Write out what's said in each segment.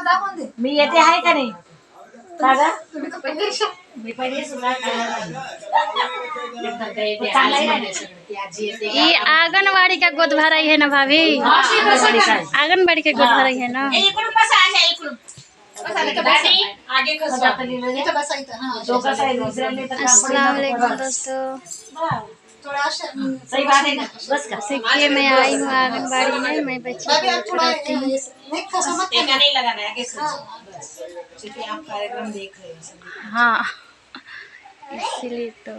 मी येते आहे का नाही दादा ये आंगनबाड़ी का गोद भराई है ना भाभी? आंगनबाड़ी का गोद भराई है ना? अस्सलाम वालेकुम दोस्तों, सही बात है ना बस का देखिए मैं आई हूँ आंगनबाड़ी में। मैं बच्ची को लेकर आती हूँ। नहीं लगाना है क्योंकि आप कार्यक्रम देख रहे हैं। हाँ, इसीलिए तो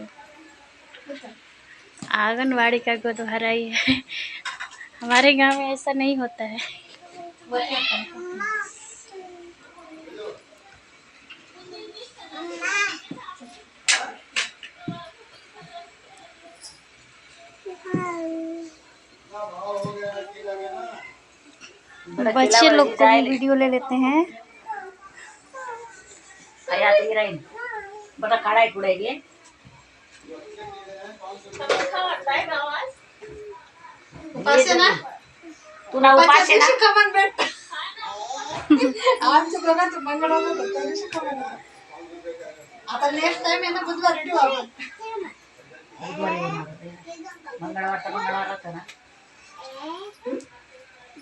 आंगनबाड़ी का गोद भराई है। हमारे गांव में ऐसा नहीं होता है। बच्चे लोग को भी वीडियो ले लेते हैं। बड़ा काढ़ा है कुड़ाई उपास ना तू ना उपास है ना कमन बैठ आमचं बघा तू मंगळवार होतं कमन आता नेक्स्ट टाइम आहे ना बुधवारी ठेवू आपण बुधवारी मंगळवार होतं ना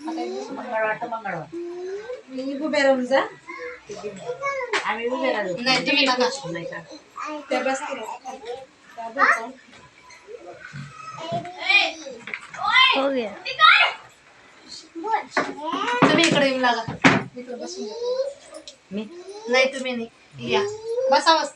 मंगळवार मी उभे राहून जा आम्ही उभे राहू नाही तुम्ही नका नाही का ते बस हो गया। तुम्ही इकडे येऊ लागा इकडे बसून मी नाही तुम्ही नाही या बसा बस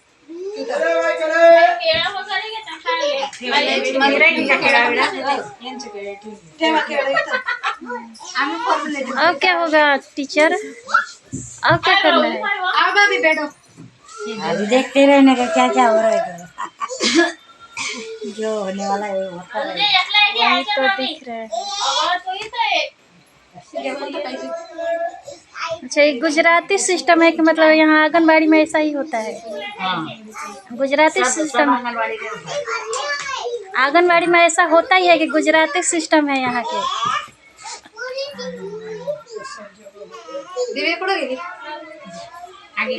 अब क्या होगा टीचर? अब क्या करना है? अब अभी बैठो अभी देखते रहने का क्या क्या हो रहा है। जो होने वाला है वो होता है। वही तो दिख रहा है। अच्छा, ये गुजराती सिस्टम है कि मतलब यहाँ आंगनबाड़ी में ऐसा ही होता है? गुजराती सिस्टम आंगनबाड़ी में ऐसा होता ही है कि गुजराती सिस्टम है यहाँ के? दिवे कुठे गेली आगे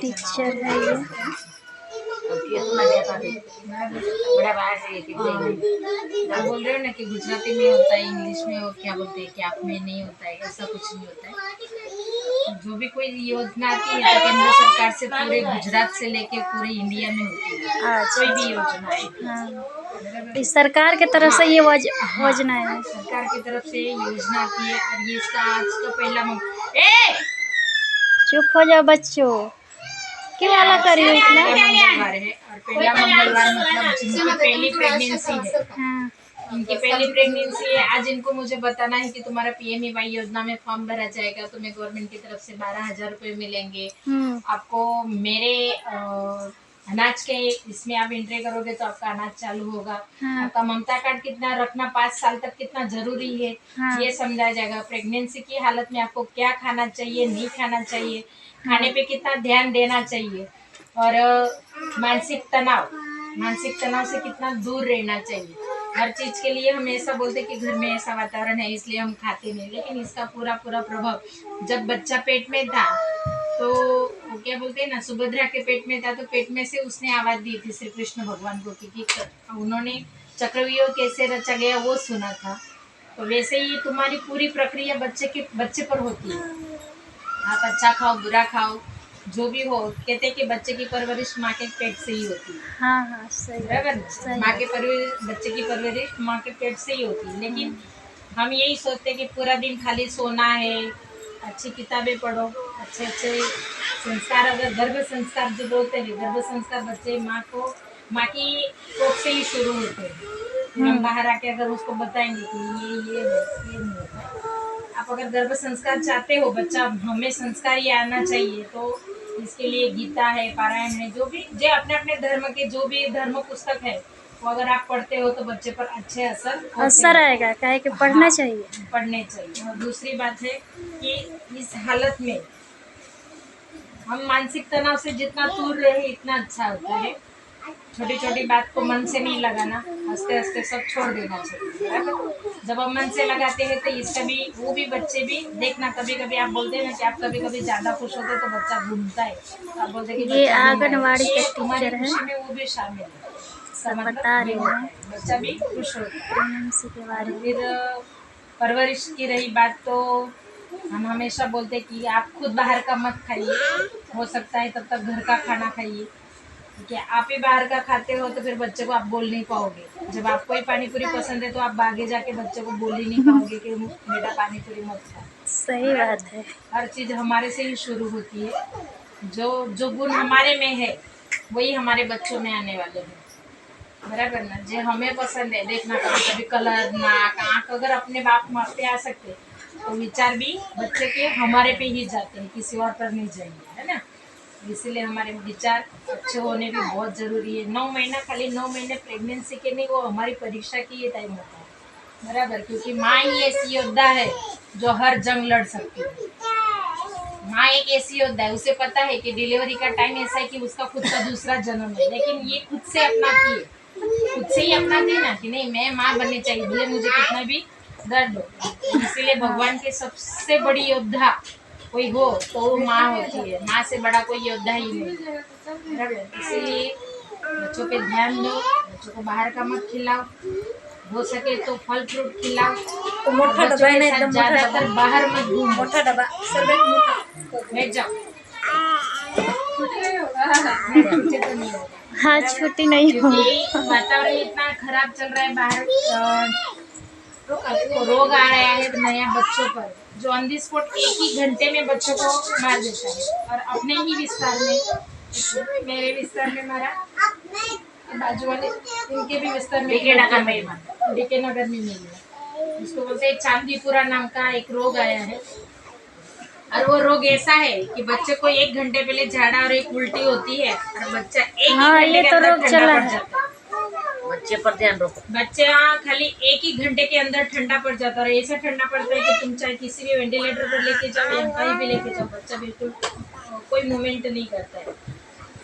टीचर है ये। बोल रहे हो ना कि गुजराती में होता है, इंग्लिश में और क्या बोलते हैं कि आप में नहीं होता है, ऐसा कुछ नहीं होता है। जो भी कोई योजना आती है तो केंद्र सरकार से पूरे गुजरात से लेके पूरे इंडिया में होती है। कोई भी योजना है हाँ, इस सरकार की तरफ से ये योजना है। सरकार की तरफ से योजना आती है और ये इसका आज का पहला चुप हो जाओ बच्चों, क्यों वाला कर रही हो इतना? मंगलवार है और पहला मंगलवार मतलब जिनकी पहली प्रेगनेंसी है, हाँ, इनकी पहली प्रेगनेंसी है। आज इनको मुझे बताना है कि तुम्हारा PMEY योजना में फॉर्म भरा जाएगा, तुम्हें गवर्नमेंट की तरफ से 12,000 रुपये मिलेंगे। आपको मेरे अनाज के इसमें आप एंट्री करोगे तो आपका अनाज चालू होगा। आपका ममता कार्ड कितना रखना 5 साल तक कितना जरूरी है, ये समझाया जाएगा। प्रेगनेंसी की हालत में आपको क्या खाना चाहिए, नहीं खाना चाहिए, खाने पे कितना ध्यान देना चाहिए, और मानसिक तनाव से कितना दूर रहना चाहिए। हर चीज के लिए हम ऐसा बोलते कि घर में ऐसा वातावरण है इसलिए हम खाते नहीं, लेकिन इसका पूरा प्रभाव जब बच्चा पेट में था तो वो क्या बोलते हैं ना, सुभद्रा के पेट में था तो पेट में से उसने आवाज दी थी श्री कृष्ण भगवान को कि उन्होंने चक्रव्यूह कैसे रचा गया वो सुना था। तो वैसे ही तुम्हारी पूरी प्रक्रिया बच्चे पर होती है। आप अच्छा खाओ बुरा खाओ जो भी हो, कहते कि बच्चे की परवरिश माँ के पेट से ही होती है। हाँ, सही बराबर, बच्चे की परवरिश माँ के पेट से ही होती है। लेकिन हम यही सोचते कि पूरा दिन खाली सोना है, अच्छी किताबें पढ़ो, अच्छे संस्कार, अगर गर्भ संस्कार जो बोलते हैं, गर्भ संस्कार बच्चे माँ की कोख से ही शुरू होते हैं। हम बाहर आके अगर उसको बताएंगे कि ये नहीं होता है। आप अगर गर्भ संस्कार चाहते हो, बच्चा हमें संस्कार ये आना चाहिए, तो इसके लिए गीता है, पारायण है, जो अपने धर्म के जो भी धर्म पुस्तक है वो अगर आप पढ़ते हो तो बच्चे पर अच्छे असर आएगा। कहे कि पढ़ना चाहिए, पढ़ने चाहिए। और दूसरी बात है कि इस हालत में हम मानसिक तनाव से जितना दूर रहे इतना अच्छा होता है। छोटी छोटी बात को मन से नहीं लगाना, हंसते हंसते सब छोड़ देना चाहिए, बराबर। जब हम मन से लगाते हैं तो इसका भी वो भी बच्चे भी देखना, कभी कभी आप बोलते हैं ना कि आप कभी कभी ज्यादा खुश होते हैं तो बच्चा घूमता है, तो आप बोलते हैं कि ये बच्चा घूम रहा है। आंगनवाड़ी ये के तुम्हारी टीचर है, खुशी में वो भी शामिल है, इसका सब मतलब बता ये रहे होता हैं है, बच्चा भी खुश होता है। प्रेगनेंसी के बारे में। फिर परवरिश की रही बात, तो हम हमेशा बोलते हैं कि आप खुद बाहर का मत खाइए, हो सकता है तब तक घर का खाना खाइए, ठीक है। आप ही बाहर का खाते हो तो फिर बच्चे को आप बोल नहीं पाओगे। जब आपको ही पानी पूरी पसंद है तो आप आगे जाके बच्चे को बोल ही नहीं पाओगे कि बेटा पानी पूरी मत खा। सही बात है। हर चीज़ हमारे से ही शुरू होती है। जो जो गुण हमारे में है वही हमारे बच्चों में आने वाले हैं, बराबर ना। जो हमें पसंद है, देखना कभी कभी कलर, नाक, आँख अगर अपने बाप माँ पे आ सकते तो विचार भी बच्चे के हमारे पे ही जाते हैं, किसी और पर नहीं जाएंगे, है ना। इसीलिए हमारे विचार अच्छे होने भी बहुत ज़रूरी है। 9 महीना, खाली 9 महीने प्रेगनेंसी के नहीं, वो हमारी परीक्षा की ये टाइम होता है, बराबर। क्योंकि माँ ही ऐसी योद्धा है जो हर जंग लड़ सकती है। माँ एक ऐसी योद्धा है, उसे पता है कि डिलीवरी का टाइम ऐसा है कि उसका खुद का दूसरा जन्म है, लेकिन ये खुद से अपनाती है, खुद से ही अपनाती है ना कि नहीं मैं माँ बननी चाहिए, भले मुझे कितना भी दर्द हो। इसीलिए भगवान के सबसे बड़ी योद्धा कोई हो तो वो माँ होती है, माँ से बड़ा कोई योद्धा ही नहीं है, बराबर। इसीलिए बच्चों पे ध्यान दो, बच्चों को बाहर का मत खिलाओ, हो सके तो फल फ्रूट खिलाओ, तो मोटा बच्चों डब्बा है के ना, साथ एकदम मोटा ज्यादातर डब्बा, बाहर मत घूमो, मोटा डब्बा सर्वेंट मोटा बैठ जाओ। छुट्टी तो नहीं होगा, हाँ, छुट्टी नहीं होगी। क्योंकि वातावरण इतना खराब चल रहा है बाहर, रोग आ रहा है नया बच्चों पर, जो ऑन दी स्पॉट एक ही घंटे में बच्चों को मार देता है। और अपने ही विस्तार में, मेरे विस्तार में मारा, बाजू वाले इनके भी विस्तार में डीके नगर में मिला। इसको बोलते हैं चांदीपुरा नाम का एक रोग आया है, और वो रोग ऐसा है कि बच्चे को 1 घंटे पहले झाड़ा और एक उल्टी होती है, और बच्चा एक हाँ, ही ये घंटे के तो अंदर रोग ठंडा चला पड़ है। जाता है। बच्चे पर ध्यान रखो। बच्चा खाली एक ही घंटे के अंदर ठंडा पड़ जाता है, और ऐसा ठंडा पड़ता है कि तुम चाहे किसी भी वेंटिलेटर पर लेके जाओ या कहीं भी लेके जाओ, बच्चा बिल्कुल कोई मूवमेंट नहीं करता है,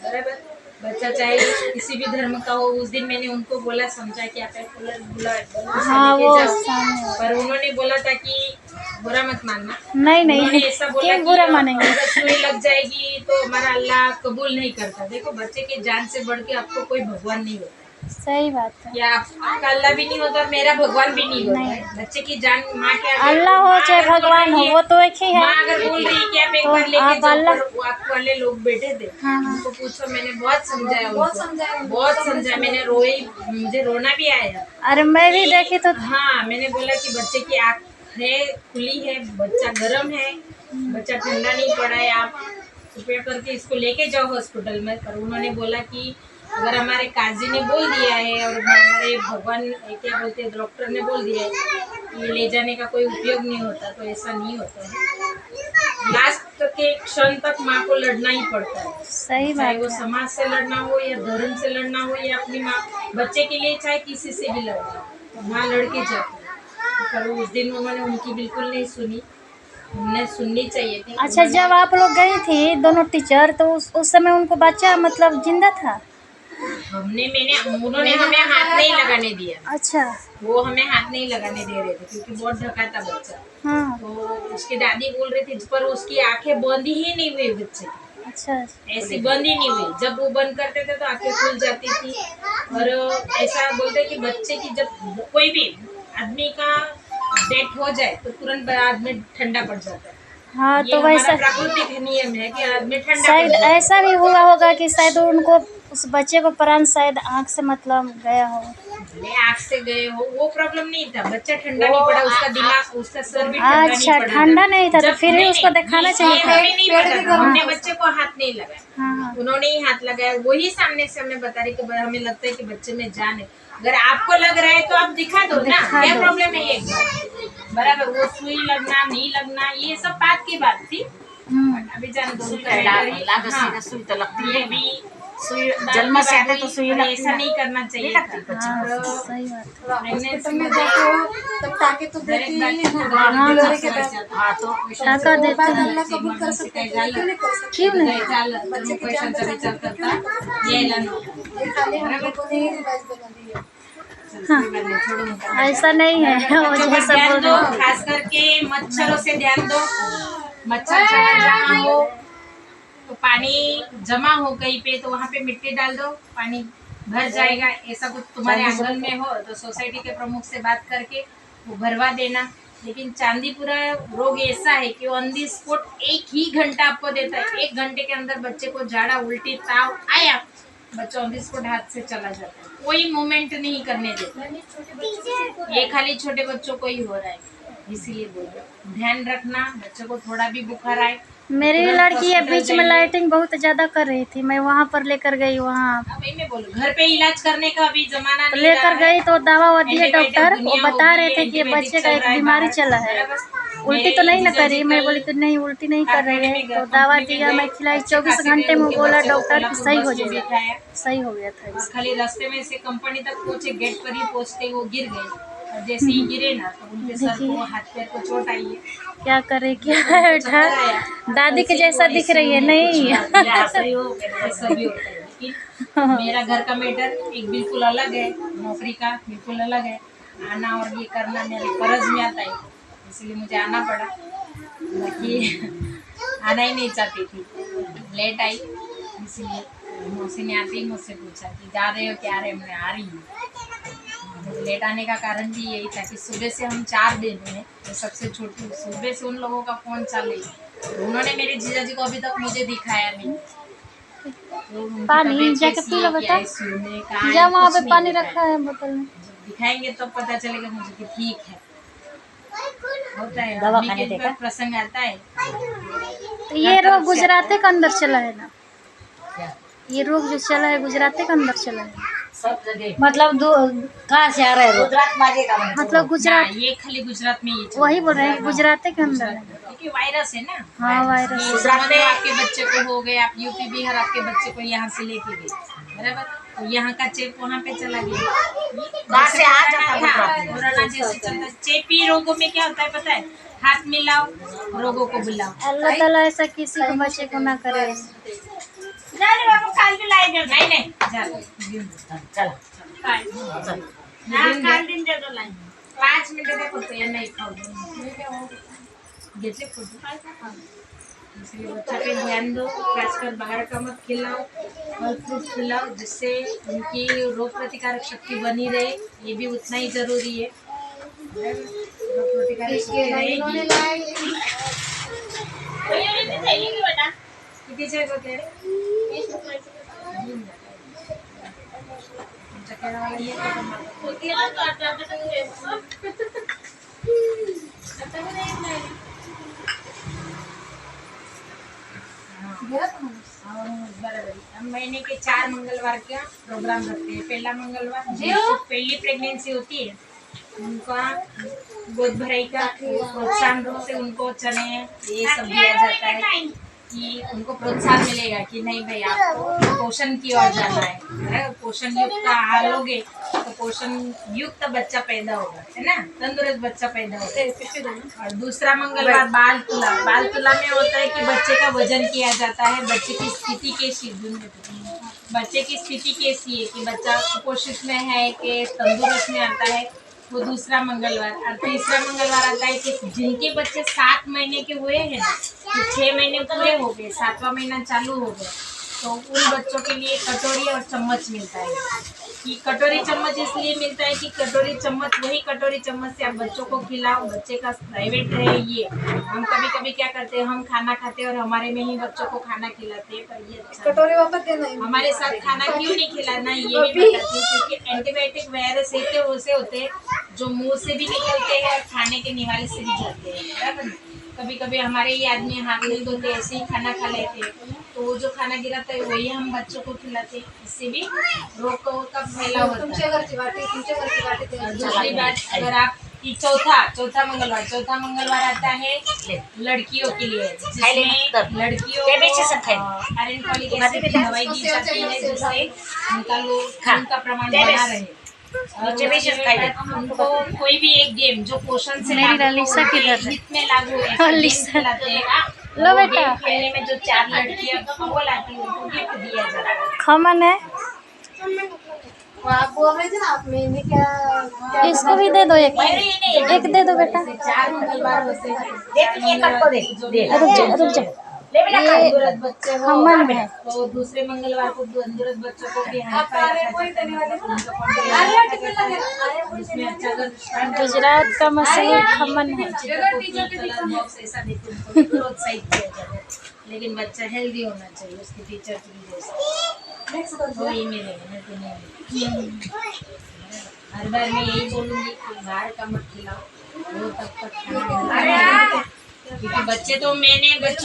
बराबर। बच्चा चाहे किसी भी धर्म का हो, उस दिन मैंने उनको बोला, समझा कि आप बुला हाँ, लेके वो जाओ, सामने। पर उन्होंने बोला था कि बुरा मत मानना। नहीं उन्होंने नहीं, ऐसा बोला क्यों कि बुरा मानेंगे। अगर सुई लग जाएगी तो हमारा अल्लाह कबूल नहीं करता। देखो, बच्चे की जान से बढ़ के आपको कोई भगवान नहीं होता, सही बात है। या आपका अल्लाह भी नहीं होता और मेरा भगवान भी नहीं होता नहीं। है। बच्चे की जान माँ के आगे, अल्लाह हो चाहे भगवान हो, वो तो एक ही है। माँ अगर बोल रही है कि आप एक तो बार लेके आप जाओ, अल्लाह। पर वो आपको वाले लोग बैठे थे, हाँ, हाँ। उनको पूछो, मैंने बहुत समझाया, बहुत समझाया, मैंने रोई, मुझे रोना भी आया। अरे मैं भी देखी तो। हाँ, मैंने बोला कि बच्चे की आँख है खुली है, बच्चा गर्म है, बच्चा ठंडा नहीं पड़ा है, आप कृपया करके इसको लेके जाओ हॉस्पिटल में। पर उन्होंने बोला कि अगर हमारे काजी ने बोल दिया है और हमारे भगवान क्या बोलते हैं डॉक्टर ने बोल दिया है कि ले जाने का कोई उपयोग नहीं होता, तो ऐसा नहीं होता है। लास्ट के क्षण तक माँ को लड़ना ही पड़ता है, सही चाहे बात वो है। समाज से लड़ना हो या धर्म से लड़ना हो या अपनी माँ बच्चे के लिए चाहे किसी से भी लड़ना हो, तो माँ लड़के जाती है। पर उस दिन उन्होंने उनकी बिल्कुल नहीं सुनी, हमने सुननी चाहिए थी। अच्छा, जब आप लोग गई थी दोनों टीचर, तो उस समय उनको बच्चा मतलब जिंदा था? उन्होंने हमें हाथ नहीं लगाने दिया। अच्छा। वो हमें हाथ नहीं लगाने दे रहे थे क्योंकि बहुत ढका था बच्चा। हाँ। तो उसकी दादी बोल रही थी, पर उसकी आंखें बंद ही नहीं हुई बच्चे की। अच्छा। ऐसी बंद ही नहीं हुई, जब वो बंद करते थे तो आंखें खुल जाती थी। और ऐसा बोलते कि बच्चे की जब कोई भी आदमी का डेथ हो जाए तो तुरंत आदमी ठंडा पड़ जाता है। हाँ, ये तो हमारा वैसा प्राकृतिक नियम है कि आदमी ठंडा पड़ शायद जाता है। ऐसा भी हुआ होगा कि शायद उनको, उस बच्चे को प्राण शायद आँख से मतलब गया हो। भले आँख से गए हो, वो प्रॉब्लम नहीं था, बच्चा ठंडा नहीं पड़ा, उसका दिमाग, उसका सर भी ठंडा नहीं अच्छा, पड़ा। ठंडा नहीं था तो जब फिर भी नहीं, उसको नहीं, दिखाना ये चाहिए था। हमें नहीं पता था, हमने बच्चे को हाथ नहीं लगाया, हाँ, हाँ। उन्होंने ही हाथ लगाया। वही सामने से हमें बता रही कि हमें लगता है कि बच्चे में जान है। अगर आपको लग रहा है तो आप दिखा दो ना, क्या प्रॉब्लम है एक बार, बराबर। वो सुई लगना नहीं लगना ये सब बात की बात थी, अभी जान दो। सुई तो लगती है। ये भी सुई जन्म से आते तो सुई लगती ऐसा नहीं करना चाहिए। हाँ सही बात है। प्रेगनेंसी में तब ताकि तो देती हाँ तो टाका देते हैं कबूल कर सकते हैं क्यों नहीं? बच्चे के जान विचार करता ये हाँ ऐसा नहीं है वो जैसा ध्यान बोल दो, रहे हैं। खास करके मच्छरों से ध्यान दो। मच्छर जहाँ हो तो पानी जमा हो कहीं पे तो वहाँ पे मिट्टी डाल दो, पानी भर जाएगा। ऐसा कुछ तुम्हारे आंगन में हो तो सोसाइटी के प्रमुख से बात करके वो भरवा देना। लेकिन चांदीपुरा रोग ऐसा है कि वो ऑन दी स्पॉट 1 ही घंटा आपको देता है। 1 घंटे के अंदर बच्चे को झाड़ा उल्टी ताव आया, बच्चा ऑन दी स्पॉट हाथ से चला जाता है, कोई मूवमेंट नहीं करने देता। ये खाली छोटे बच्चों को ही हो रहा है, इसीलिए बोल रहे हो। ध्यान रखना, बच्चों को थोड़ा भी बुखार आए मेरी लड़की ये बीच में लाइटिंग बहुत ज्यादा कर रही थी, मैं वहाँ पर लेकर गई, वहाँ वही मैं बोलूं, घर पे इलाज करने का अभी जमाना तो नहीं रहा लेकर है। गई तो दवा वो दिए एंटीबायोटिक डॉक्टर, वो दुनिया बता हो रहे गई थे है, कि ये एंटीबायोटिक बच्चे का चल एक रहा है बीमारी बाहर। चला है। उल्टी तो नहीं ना करी, मैं बोली कि नहीं उल्टी नहीं कर रही है, तो दवा दिया, मैं खिलाई 24 घंटे में, बोला डॉक्टर कि सही हो जाएगा, सही हो गया था। और खाली रास्ते में से कंपनी तक पहुंचे, गेट पर ही पहुंचते वो गिर गए, और जैसे ही गिरे ना तो उनके सर को हाथ पैर को चोट आई है। क्या करे, क्या है बेटा, दादी के जैसा दिख रही है नहीं। ऐसा भी होता है। लेकिन मेरा घर का मैटर एक बिल्कुल अलग है, नौकरी का बिल्कुल अलग है। आना और ये करना मेरे फर्ज में आता है, इसलिए मुझे आना पड़ा। बाकी आना ही नहीं चाहती थी, लेट आई, इसलिए मौसी ने आते ही मुझसे पूछा कि जा रहे हो क्या? रहे मैं आ रही हूँ। लेट आने का कारण भी यही था कि सुबह से हम 4 दिन हैं, तो सबसे छोटी सुबह से उन लोगों का फोन चाले, उन्होंने मेरे जीजा जी को अभी तक मुझे दिखाया नहीं। तो उनकी पानी तबीयत जाके कैसी पी है, लो क्या बेटा, है, सुनने का है, जा वहाँ कुछ पे नहीं पानी दिखाया। रखा है बोतल में। जब दिखाएंगे तो पता चलेगा मुझे कि ठीक है। होता है दवा अम्मी खाने के देगा? प्रसंग आता है। तो ये रोग गुजराती के अंदर चला है ना, ये रोग जो चला है गुजराती के अंदर चला है, सब जगह मतलब कहाँ से आ रहे हैं? गुजरात माजे का मतलब गुजरात, ना, ये खाली गुजरात में ही चल वही बोल रहे हैं गुजराती के अंदर है। क्योंकि वायरस है ना। हाँ वायरस। ये समझ लो आपके बच्चे को हो गए, आप यूपी बिहार आपके बच्चे को यहाँ से लेके गए, बराबर, तो यहाँ का चेप वहाँ पे चला गया। कहाँ से आ जाता है? कोरोना जैसे चलता, चेपी रोगों में क्या होता है पता है? हाथ मिलाओ, रोगों को बुलाओ। अल्लाह ताला ऐसा किसी को बच्चे को ना करे। काल भी लाएंगे, नहीं नहीं चलो काल दिन दे दो लाइन 5 मिनट देखो तो ये नहीं खाओ जैसे फोटो। इसलिए बच्चा पे ध्यान दो, खासकर बाहर का मत खिलाओ, फल फ्रूट खिलाओ, जिससे उनकी रोग प्रतिकारक शक्ति बनी रहे, ये भी उतना ही जरूरी है। रोग प्रतिकारक शक्ति रहेगी। किती चाहिए होते हैं? हम महीने के 4 मंगलवार का प्रोग्राम रखते हैं। पहला मंगलवार जिसको पहली प्रेगनेंसी होती है उनका गोद भराई का प्रोत्साहन रूप से उनको चने ये सब दिया जाता है कि उनको प्रोत्साहन मिलेगा कि नहीं भाई आपको पोषण की ओर जाना है। पोषण युक्त आहार लोगे तो पोषण युक्त बच्चा पैदा होगा, है ना, तंदुरुस्त बच्चा पैदा होगा। और दूसरा मंगलवार बाल तुला। बाल तुला में होता है कि बच्चे का वजन किया जाता है, बच्चे की स्थिति कैसी, बच्चे की स्थिति कैसी है, कि बच्चा कुपोषित में है कि तंदुरुस्त में आता है, वो दूसरा मंगलवार। और तीसरा मंगलवार आता है कि जिनके बच्चे 7 महीने के हुए हैं ना, तो 6 महीने पूरे हो गए, 7वां महीना चालू हो गया, तो उन बच्चों के लिए कटोरी और चम्मच मिलता है। कि कटोरी चम्मच इसलिए मिलता है कि कटोरी चम्मच, वही कटोरी चम्मच से आप बच्चों को खिलाओ, बच्चे का प्राइवेट रहे। ये हम कभी कभी क्या करते हैं, हम खाना खाते हैं और हमारे में ही बच्चों को खाना खिलाते हैं, पर ये अच्छा कटोरी वापस देना है। हमारे साथ खाना क्यों नहीं खिलाना, ये भी बताती हूँ। क्योंकि एंटीबायोटिक वायरस ऐसे वैसे होते हैं जो मुंह से भी निकलते हैं और खाने के निवाले से भी जाते हैं, बराबर। कभी कभी हमारे ही आदमी हाथ नहीं धोते, ऐसे ही खाना खा लेते हैं, तो वो जो खाना गिराता है वही हम बच्चों को खिलाते हैं, इससे भी रोग का फैलाव होता है। तुमच्या घरची वाटी और दूसरी बात, अगर आप ये चौथा मंगलवार आता है लड़कियों के लिए, जिसमें लड़कियों को आयरन फॉलिक एसिड की दवाई दी जाती है, जिससे उनका खून का प्रमाण बना रहे। उनको कोई भी एक गेम जो पोषण से मेरी लालिसा किधर है? हित में लागू ऐसे गेम खिलाते हैं। लो वो बेटा। गेम खेलने में जो 4 लड़कियां अव्वल आती है उनको गिफ्ट दिया जाता है। खमन है, इसको भी दे दो, एक दे दो बेटा। 4 मंगलवार होते हैं। रुक जा ये तंदुरुस्त बच्चे हो खमन है। तो दूसरे मंगलवार को तंदुरुस्त बच्चों को भी उसमें अच्छा अगर गुजरात का मशहूर खमन है। ऐसा देखो उनको प्रोत्साहित किया जाता है, लेकिन बच्चा हेल्दी होना चाहिए, उसके टीचर की वजह से वही मिलेगा, मैं तो नहीं मिलेगा। हर बार मैं यही बोलूँगी कि बाहर का मत खिलाओ, वो तब तक खाना, क्योंकि बच्चों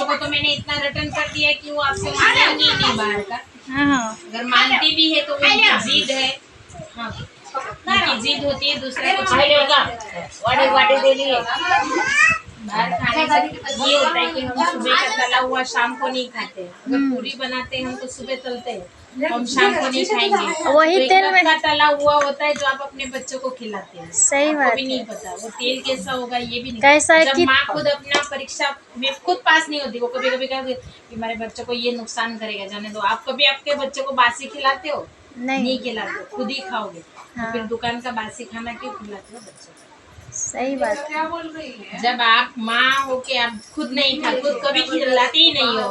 को तो मैंने इतना रिटर्न कर दिया कि वो आपसे मानेंगे ही नहीं बाहर का। हाँ, अगर मानती भी है तो उनकी जिद है। हाँ, उनकी जिद होती है, दूसरा कुछ नहीं होगा। वाटी दे लिए बाहर खाने से ये होता है कि हम सुबह का तला हुआ शाम को नहीं खाते। अगर पूरी बनाते हैं हम तो सुबह तलते हैं, तो हम शाम को नहीं खाएंगे। वही तो तेल एक में का तला हुआ होता है जो आप अपने बच्चों को खिलाते हैं। सही आपको बात भी है। नहीं पता वो तेल कैसा होगा, ये भी नहीं। कैसा है जब कि माँ खुद अपना परीक्षा में खुद पास नहीं होती, वो कभी कभी कहती है कि हमारे बच्चों को ये नुकसान करेगा, जाने दो। आप कभी आपके बच्चों को बासी खिलाते हो? नहीं खिलाते, खुद ही खाओगे। तो फिर दुकान का बासी खाना क्यों खिलाते हो बच्चों को? सही बात है। जब आप माँ हो के आप खुद नहीं खा, खुद कभी खिलाते ही नहीं हो,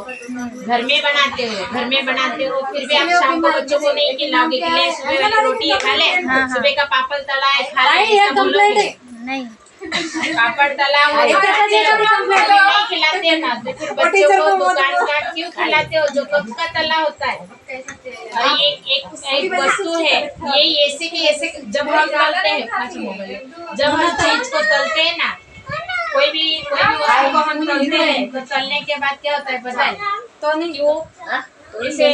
घर में बनाते हो, फिर भी आप शाम को बच्चों को नहीं खिलाओगे कि ले सुबह वाली रोटी है खा ले, सुबह का पापड़ तला है खा ले, ऐसा बोलोगे? नहीं, पापड़ तला हुआ नहीं खिलाते हो ना, तो फिर बच्चों को दुकान का क्यों खिलाते हो जो कब का तला होता है? और एक वस्तु है, ये ऐसे के ऐसे जब हम तलते हैं, जब हम चीज को तलते हैं ना, कोई भी वस्तु को हम तलते हैं तो तलने के बाद क्या होता है पता है? तो नहीं वो इसे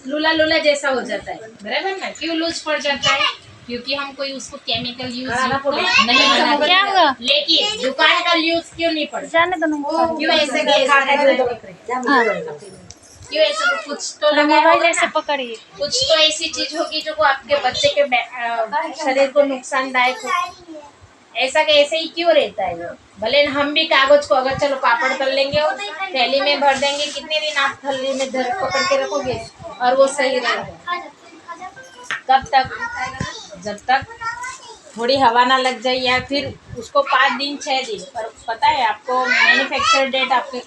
लूला जैसा हो जाता है, बराबर ना? क्यों लूज पड़ जाता है? क्योंकि हम कोई उसको केमिकल यूज नहीं बनाते। क्या हुआ? लेकिन दुकान का यूज क्यों नहीं पड़ता? जाने दो नहीं। क्यों ऐसे क्यों ऐसा? कुछ तो लगा मोबाइल होगा ऐसे ना, पकड़िए। कुछ तो ऐसी चीज होगी जो आपके बच्चे के शरीर को नुकसानदायक हो। ऐसा के ऐसे ही क्यों रहता है वो? भले हम भी कागज को अगर चलो पापड़ तल लेंगे और थैली में भर देंगे, कितने दिन आप थैली में पकड़ के रखोगे और वो सही रहेगा? कब तक? जब तक थोड़ी हवा ना लग जाए, या फिर उसको 5 दिन 6 दिन। पर पता है आपको मैन्युफैक्चर डेट आपके